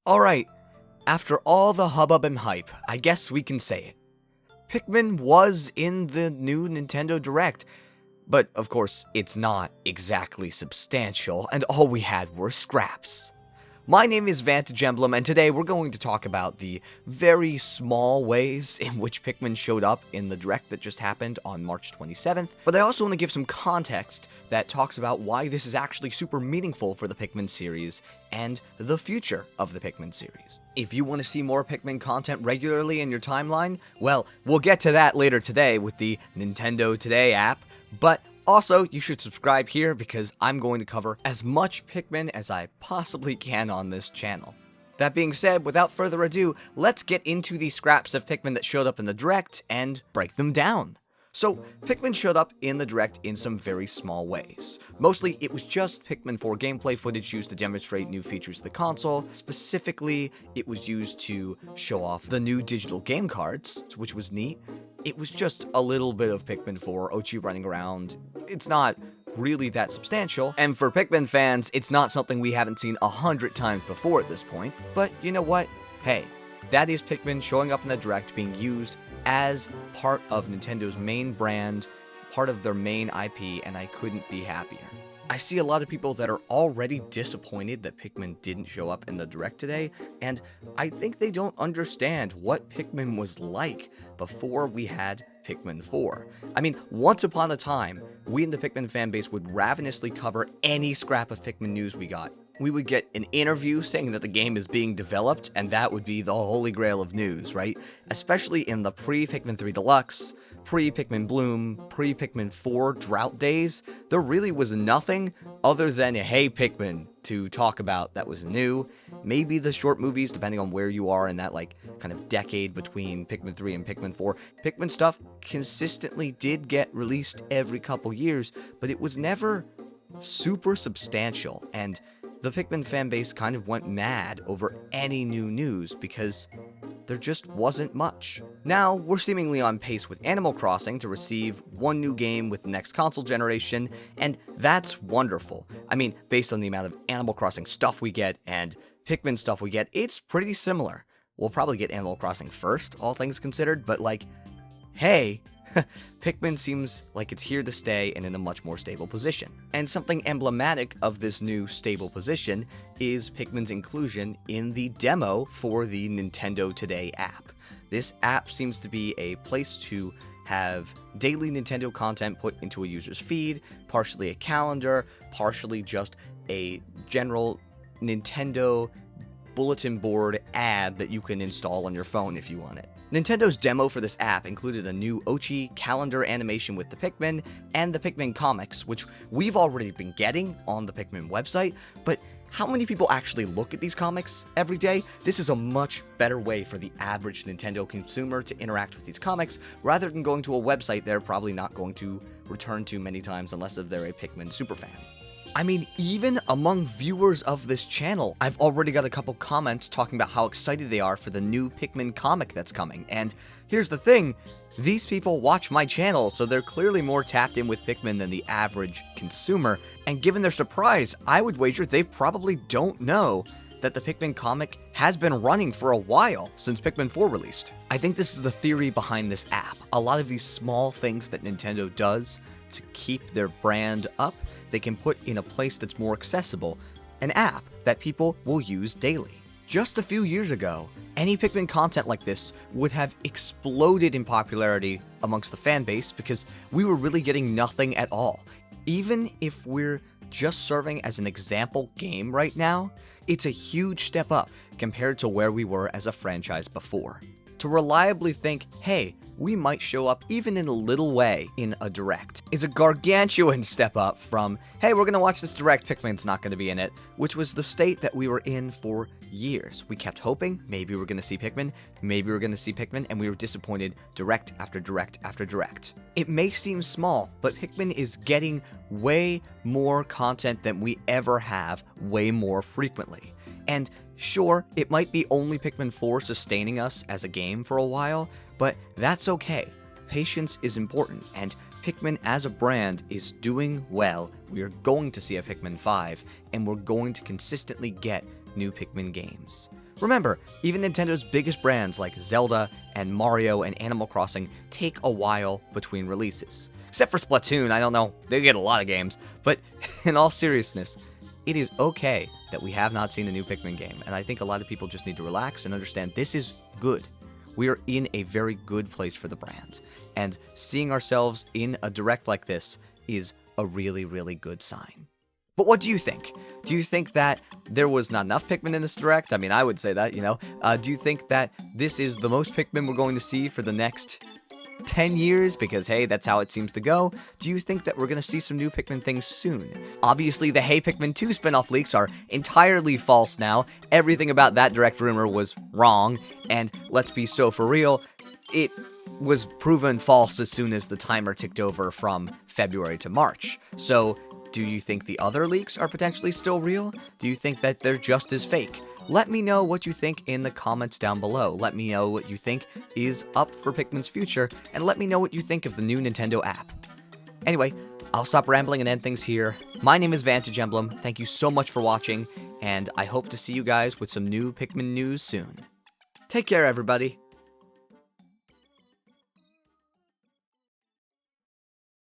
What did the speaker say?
Alright, after all the hubbub and hype, I guess we can say it. Pikmin was in the new Nintendo Direct, but of course, it's not exactly substantial, and all we had were scraps. My name is Vantage Emblem, and today we're going to talk about the very small ways in which Pikmin showed up in the Direct that just happened on March 27th, but I also want to give some context that talks about why this is actually super meaningful for the Pikmin series and the future of the Pikmin series. If you want to see more Pikmin content regularly in your timeline, well, we'll get to that later today with the Nintendo Today app, but also, you should subscribe here because I'm going to cover as much Pikmin as I possibly can on this channel. That being said, without further ado, let's get into the scraps of Pikmin that showed up in the Direct and break them down. So, Pikmin showed up in the Direct in some very small ways. Mostly, it was just Pikmin 4 gameplay footage used to demonstrate new features of the console. Specifically, it was used to show off the new digital game cards, which was neat. It was just a little bit of Pikmin 4, Ochi running around. It's not really that substantial, and for Pikmin fans, it's not something we haven't seen 100 times before at this point. But you know what? Hey, that is Pikmin showing up in the Direct, being used as part of Nintendo's main brand, part of their main IP, and I couldn't be happier. I see a lot of people that are already disappointed that Pikmin didn't show up in the Direct today, and I think they don't understand what Pikmin was like before we had Pikmin 4. I mean, once upon a time, we in the Pikmin fanbase would ravenously cover any scrap of Pikmin news we got. We would get an interview saying that the game is being developed, and that would be the holy grail of news, right? Especially in the pre-Pikmin 3 Deluxe, pre-Pikmin Bloom, pre-Pikmin 4 drought days, there really was nothing other than a hey Pikmin to talk about that was new. Maybe the short movies, depending on where you are in that kind of decade between Pikmin 3 and Pikmin 4. Pikmin stuff consistently did get released every couple years, but it was never super substantial, and the Pikmin fanbase kind of went mad over any new news because there just wasn't much. Now, we're seemingly on pace with Animal Crossing to receive one new game with the next console generation, and that's wonderful. I mean, based on the amount of Animal Crossing stuff we get and Pikmin stuff we get, it's pretty similar. We'll probably get Animal Crossing first, all things considered, but hey, Pikmin seems like it's here to stay and in a much more stable position. And something emblematic of this new stable position is Pikmin's inclusion in the demo for the Nintendo Today app. This app seems to be a place to have daily Nintendo content put into a user's feed, partially a calendar, partially just a general Nintendo bulletin board ad that you can install on your phone if you want it. Nintendo's demo for this app included a new Ochi calendar animation with the Pikmin and the Pikmin comics, which we've already been getting on the Pikmin website, but how many people actually look at these comics every day? This is a much better way for the average Nintendo consumer to interact with these comics, rather than going to a website they're probably not going to return to many times unless they're a Pikmin superfan. I mean, even among viewers of this channel, I've already got a couple comments talking about how excited they are for the new Pikmin comic that's coming, and here's the thing, these people watch my channel, so they're clearly more tapped in with Pikmin than the average consumer, and given their surprise, I would wager they probably don't know that the Pikmin comic has been running for a while since Pikmin 4 released. I think this is the theory behind this app. A lot of these small things that Nintendo does to keep their brand up, they can put in a place that's more accessible, an app that people will use daily. Just a few years ago, any Pikmin content like this would have exploded in popularity amongst the fanbase because we were really getting nothing at all. Even if we're just serving as an example game right now, it's a huge step up compared to where we were as a franchise before. To reliably think, hey, we might show up even in a little way in a Direct is a gargantuan step up from, hey, we're gonna watch this Direct, Pikmin's not gonna be in it, which was the state that we were in for years. We kept hoping, maybe we're gonna see Pikmin, maybe we're gonna see Pikmin, and we were disappointed Direct after Direct after Direct. It may seem small, but Pikmin is getting way more content than we ever have, way more frequently. And sure, it might be only Pikmin 4 sustaining us as a game for a while, but that's okay. Patience is important, and Pikmin as a brand is doing well. We are going to see a Pikmin 5, and we're going to consistently get new Pikmin games. Remember, even Nintendo's biggest brands like Zelda and Mario and Animal Crossing take a while between releases. Except for Splatoon, I don't know, they get a lot of games. But in all seriousness, it is okay that we have not seen the new Pikmin game, and I think a lot of people just need to relax and understand this is good. We are in a very good place for the brand, and seeing ourselves in a direct like this is a really, really good sign. But what do you think? Do you think that there was not enough Pikmin in this direct? I mean, I would say that, you know. Do you think that this is the most Pikmin we're going to see for the next 10 years? Because, hey, that's how it seems to go. Do you think that we're going to see some new Pikmin things soon? Obviously, the Hey Pikmin 2 spin-off leaks are entirely false now. Everything about that direct rumor was wrong. And let's be so for real, it was proven false as soon as the timer ticked over from February to March. So, do you think the other leaks are potentially still real? Do you think that they're just as fake? Let me know what you think in the comments down below. Let me know what you think is up for Pikmin's future, and let me know what you think of the new Nintendo app. Anyway, I'll stop rambling and end things here. My name is Vantage Emblem. Thank you so much for watching, and I hope to see you guys with some new Pikmin news soon. Take care, everybody.